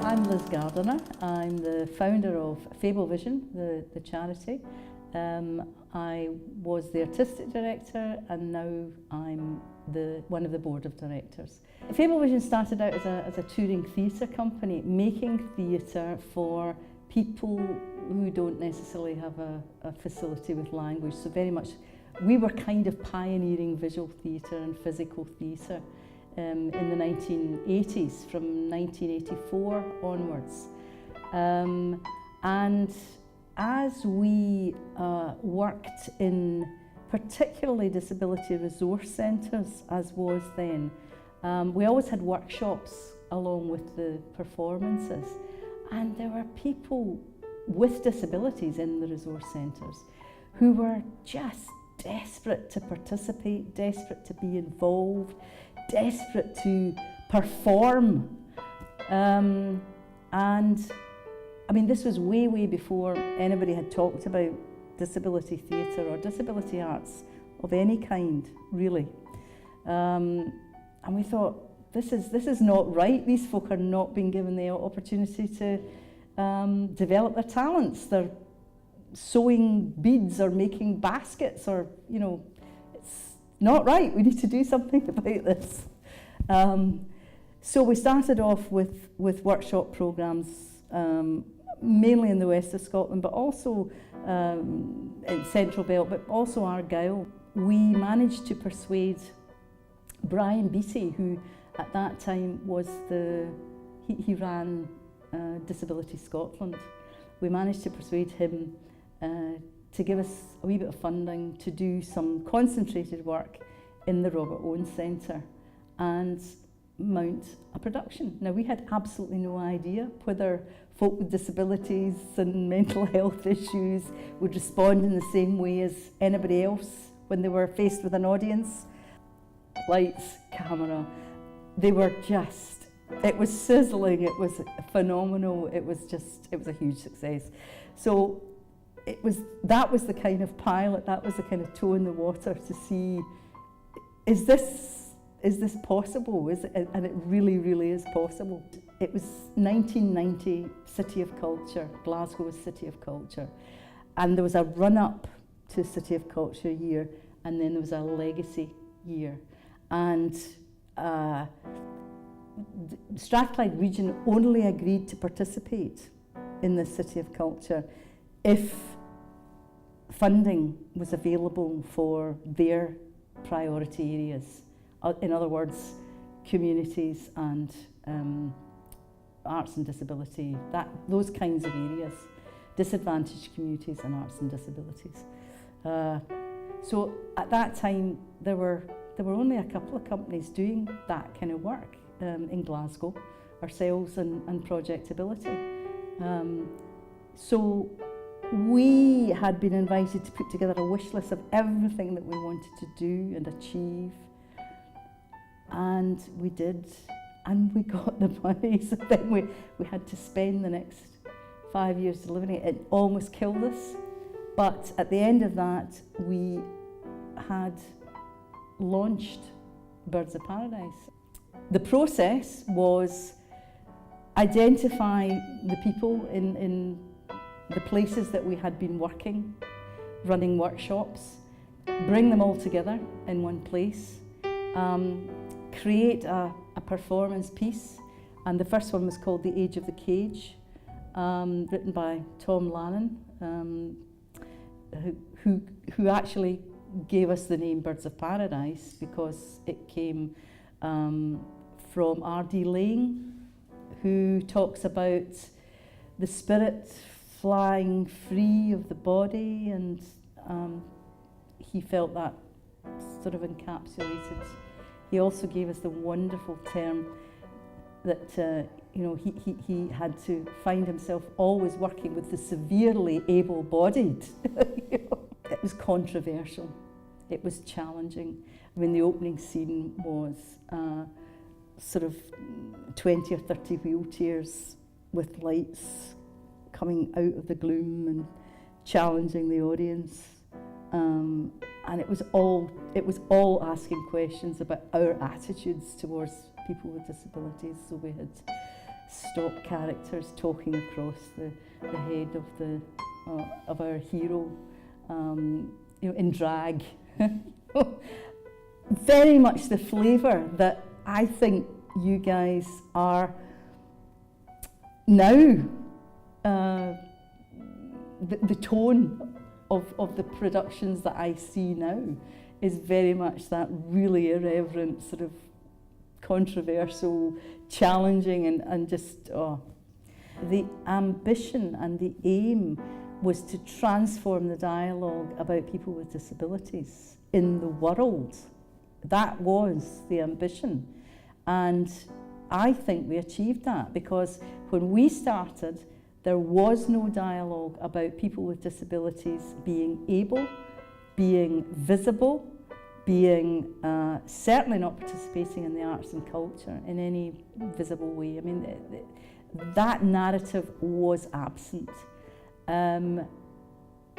I'm Liz Gardiner. I'm the founder of Fablevision, the charity. I was the artistic director and now I'm one of the board of directors. Fablevision started out as a touring theatre company, making theatre for people who don't necessarily have a facility with language. So very much, we were kind of pioneering visual theatre and physical theatre in the 1980s, from 1984 onwards. And as we worked in particularly disability resource centres, as was then, we always had workshops along with the performances. And there were people with disabilities in the resource centres who were just desperate to participate, desperate to be involved, desperate to perform. And I mean, this was way, way before anybody had talked about disability theatre or disability arts of any kind, really. And we thought, this is not right. These folk are not being given the opportunity to develop their talents. They're sewing beads or making baskets, or, you know, it's not right. We need to do something about this. So we started off with workshop programmes, mainly in the west of Scotland, but also in Central Belt, but also Argyll. We managed to persuade Brian Beattie, who at that time was he ran Disability Scotland. We managed to persuade him to give us a wee bit of funding to do some concentrated work in the Robert Owen Centre and mount a production. Now, we had absolutely no idea whether folk with disabilities and mental health issues would respond in the same way as anybody else when they were faced with an audience. Lights, camera, they were just, it was sizzling, it was phenomenal, it was a huge success. So that was the kind of pilot, that was the kind of toe in the water to see, is this possible? And it really, really is possible. It was 1990, City of Culture, Glasgow was City of Culture. And there was a run-up to City of Culture year, and then there was a legacy year. And Strathclyde region only agreed to participate in the City of Culture if funding was available for their priority areas. In other words, communities and arts and disability, those kinds of areas, disadvantaged communities and arts and disabilities. So at that time, there were only a couple of companies doing that kind of work in Glasgow, ourselves and Projectability. So we had been invited to put together a wish list of everything that we wanted to do and achieve. And we did, and we got the money. So then we had to spend the next 5 years delivering it. It almost killed us. But at the end of that, we had launched Birds of Paradise. The process was identify the people in the places that we had been working, running workshops, bring them all together in one place, create a performance piece, and the first one was called The Age of the Cage, written by Tom Lannon, who actually gave us the name Birds of Paradise because it came from R.D. Laing, who talks about the spirit flying free of the body, and he felt that sort of encapsulated. He also gave us the wonderful term that he had to find himself always working with the severely able-bodied. It was controversial. It was challenging. I mean, the opening scene was sort of 20 or 30 wheelchairs with lights coming out of the gloom and challenging the audience. And it was all asking questions about our attitudes towards people with disabilities. So we had stock characters talking across the head of our hero, in drag. Very much the flavour that I think you guys are now. The tone of the productions that I see now is very much that really irreverent, sort of controversial, challenging, and just, The ambition and the aim was to transform the dialogue about people with disabilities in the world. That was the ambition. And I think we achieved that, because when we started, there was no dialogue about people with disabilities being able, being visible, being certainly not participating in the arts and culture in any visible way. I mean, that narrative was absent.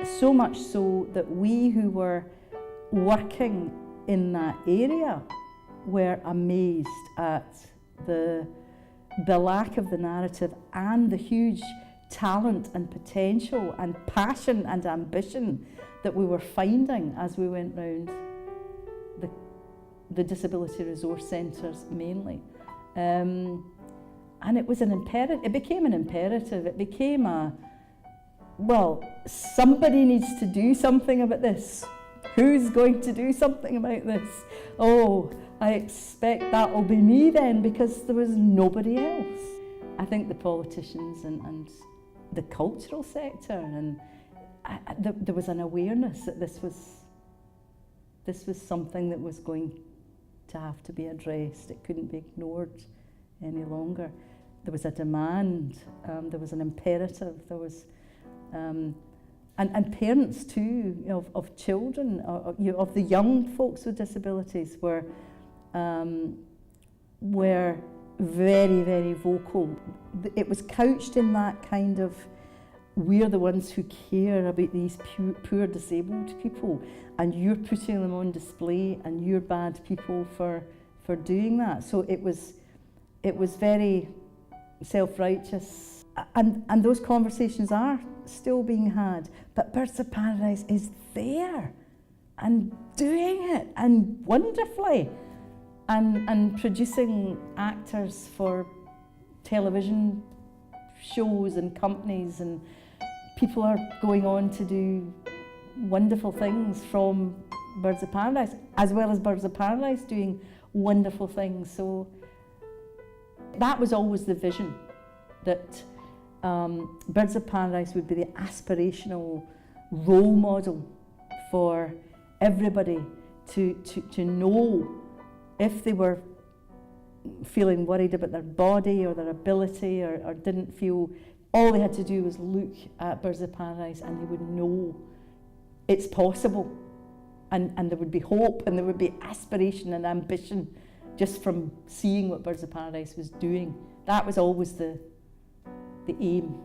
So much so that we who were working in that area were amazed at the lack of the narrative and the huge talent and potential and passion and ambition that we were finding as we went round the disability resource centres mainly. And it was an imperative, it became an imperative, it became somebody needs to do something about this. Who's going to do something about this? Oh, I expect that will be me then, because there was nobody else. I think the politicians and the cultural sector, and there was an awareness that this was something that was going to have to be addressed. It couldn't be ignored any longer. There was a demand, there was an imperative, there was, and parents too, of children, of the young folks with disabilities were very, very vocal. It was couched in that kind of, we're the ones who care about these poor disabled people, and you're putting them on display, and you're bad people for doing that. So it was very self-righteous, and those conversations are still being had. But Birds of Paradise is there and doing it, and wonderfully, and producing actors for television shows and companies, and people are going on to do wonderful things from Birds of Paradise, as well as Birds of Paradise doing wonderful things. So that was always the vision, that Birds of Paradise would be the aspirational role model for everybody to know if they were feeling worried about their body or their ability, or didn't feel, all they had to do was look at Birds of Paradise and they would know it's possible, and there would be hope, and there would be aspiration and ambition just from seeing what Birds of Paradise was doing. That was always the aim.